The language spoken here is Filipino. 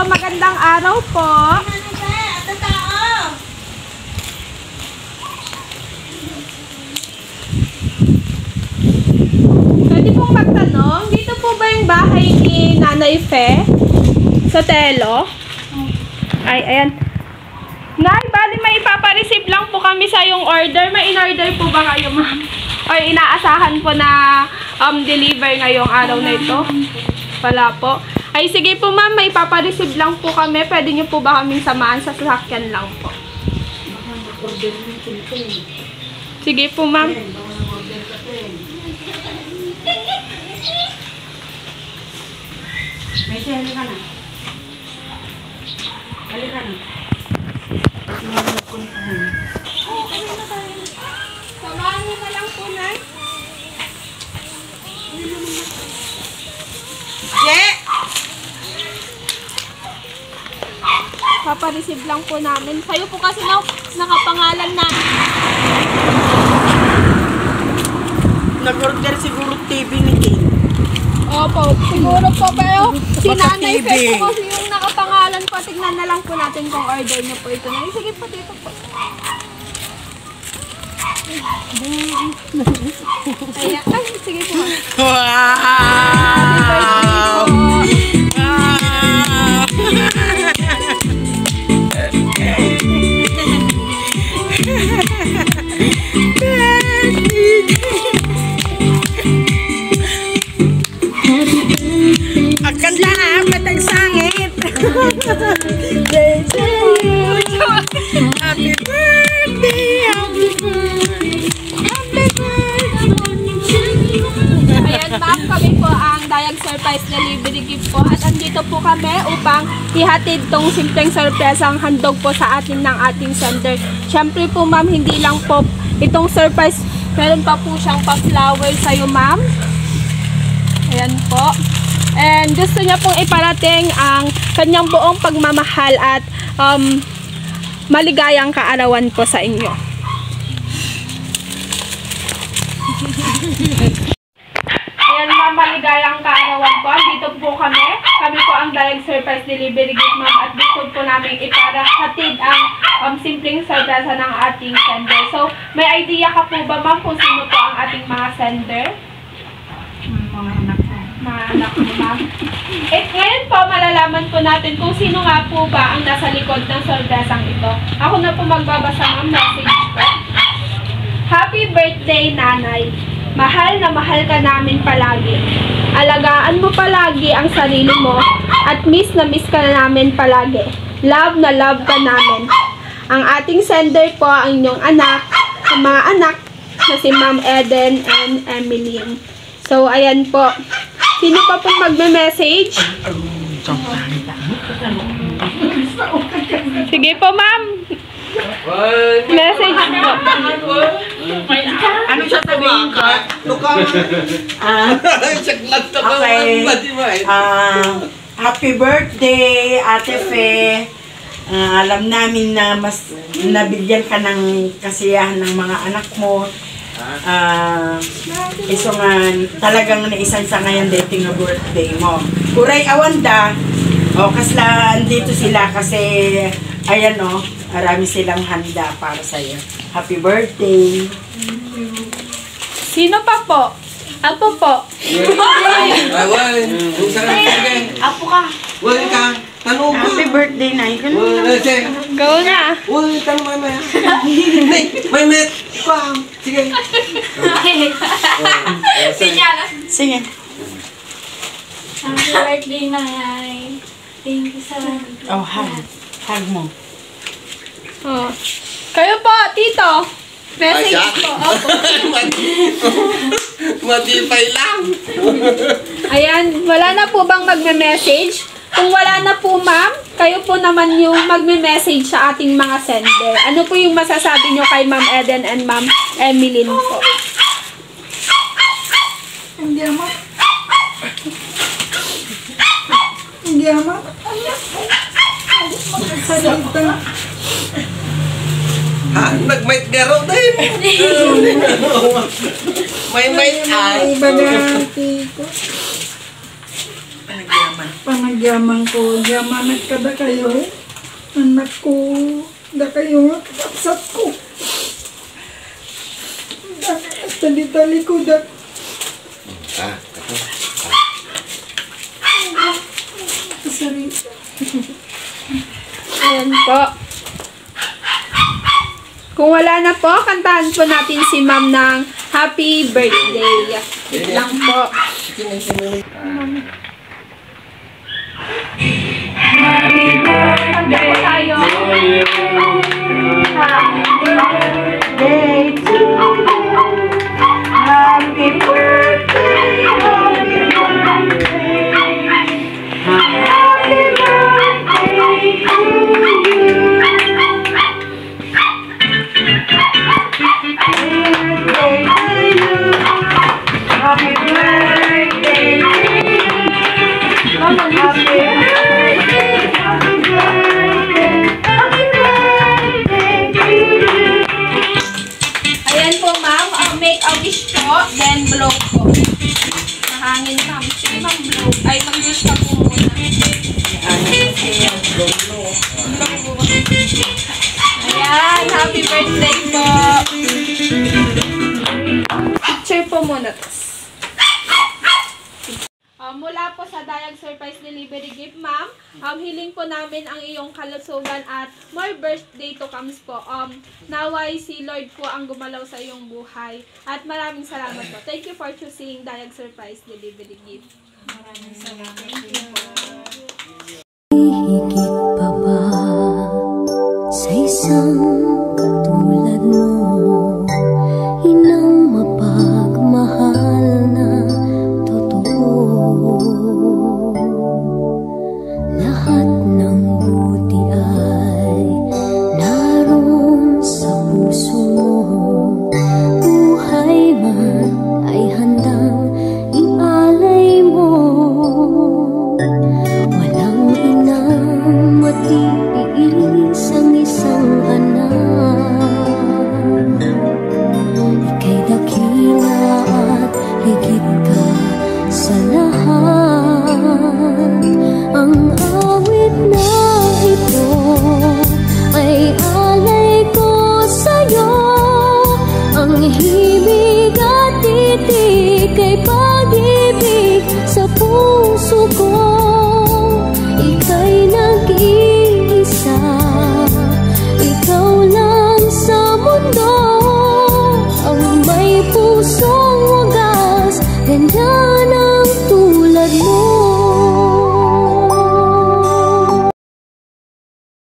Magandang araw po. Pwede pong magtanong, dito po ba yung bahay ni Nanay Fe? Sa Telo? Ay, ayan. Nay, bali may ipapareceive lang po kami sa yung order. May in-order po ba kayo, ma'am? O inaasahan po na deliver ngayong araw na ito? Wala po. Ay, sige po ma'am, may papareceive lang po kami. Pwede niyo po ba kaming samahan sa sasakyan lang po? Sige po ma'am. May sali ka na. Bali ka na. Okay na tayo. Samahan niyo na lang po, Nay. Papareceive lang po namin. Sa'yo po kasi nakapangalan natin. Nag-order siguro TV ni King. Opo, siguro po. Pero si Nanay Fe po kasi yung nakapangalan po. Tignan na lang po natin kung order niyo po ito. Sige po dito po. Ay, sige po. Wow! Akan lang matang sangit. Day to you. Happy birthday, happy birthday, happy birthday. Ayan ma'am, kami po ang Dayag Surprise Delivery Gift po. At andito po kami upang ihatid tong simpleng sorpresang handog po sa atin ng ating sender. Siyempre po ma'am, hindi lang po itong surprise, meron pa po siyang pa-flower sa'yo ma'am. Ayan po. And gusto niya pong iparating ang kanyang buong pagmamahal at maligayang kaarawan po sa inyo. Ayan ma'am, maligayang kaarawan po. Dito po kami. Kami po ang Dayag Surprise Delivery Gift ma'am. At gusto po namin iparahatid ang simpleng sorpresa ng ating sender. So, may idea ka po ba ma'am kung sino po ang ating mga sender? Mga anak mo ma'am. Ngayon po, malalaman po natin kung sino nga po ba ang nasa likod ng sorpresang ito. Ako na po magbabasa ma'am, message ko. Happy birthday, Nanay. Mahal na mahal ka namin palagi. Alagaan mo palagi ang sarili mo at miss na miss ka na namin palagi. Love na love ka namin. Ang ating sender po ang inyong anak, ang mga anak na si Ma'am Eden and Emeline. So, ayan po. Sino pa pong magme-message? Sige po, ma'am. Message po. Ano sasabihin ko? Okay. Happy birthday, Ate Fe. Alam namin na mas nabigyan ka ng kasiyahan ng mga anak mo. Iso nga, talagang naisan sa ngayon dating na birthday mo. Kuray Awanda, kasla andito sila kasi, ayan marami silang handa para sa'yo. Happy birthday! Sino pa po? Apo po. Apo ka. Wala ka. Tanong ka. Happy birthday na. Go na. Wala, tanong may may met. Sige. Sinyala. Sige. Happy birthday, Nay. Thank you sa Hug mo. Oh. Kayo po, Tito. Message po. Opo. Matipay lang. Ayan, wala na po bang magme-message? Kung wala na po, ma'am, kayo po naman yung magme-message sa ating mga sender. Ano po yung masasabi nyo kay Ma'am Eden and Ma'am Emeline po? Hindi ama. Hindi ama. Magsalita. Nag-might garo din. May might ay. Ibagati ko. Panagyaman. Panagyaman ko. Yamanat ka da kayo. Anak ko. Da kayo. Kapsat ko. Da tali-tali ko da. Sarita. Ayan po. Kung wala na po, kantahan po natin si Ma'am ng Happy Birthday. Wait lang po. Happy birthday tayo. Happy birthday to you. Happy birthday. Happy birthday. Happy birthday to you. Happy birthday to you. Happy birthday, happy birthday, happy birthday to you. Ayan po, ma'am. Make a wish po, then blow po. Mahangin, ma'am. Sige, ma'am, blow. Ay, mag-wish ka po muna. Ayan, happy birthday po. Picture po muna. Mula po sa Dayag Surprise Delivery Gift, ma'am, hiling po namin ang iyong kalusugan at more birthday to comes po. Naway si Lord po ang gumalaw sa iyong buhay. At maraming salamat po. Thank you for choosing Dayag Surprise Delivery Gift. Maraming salamat.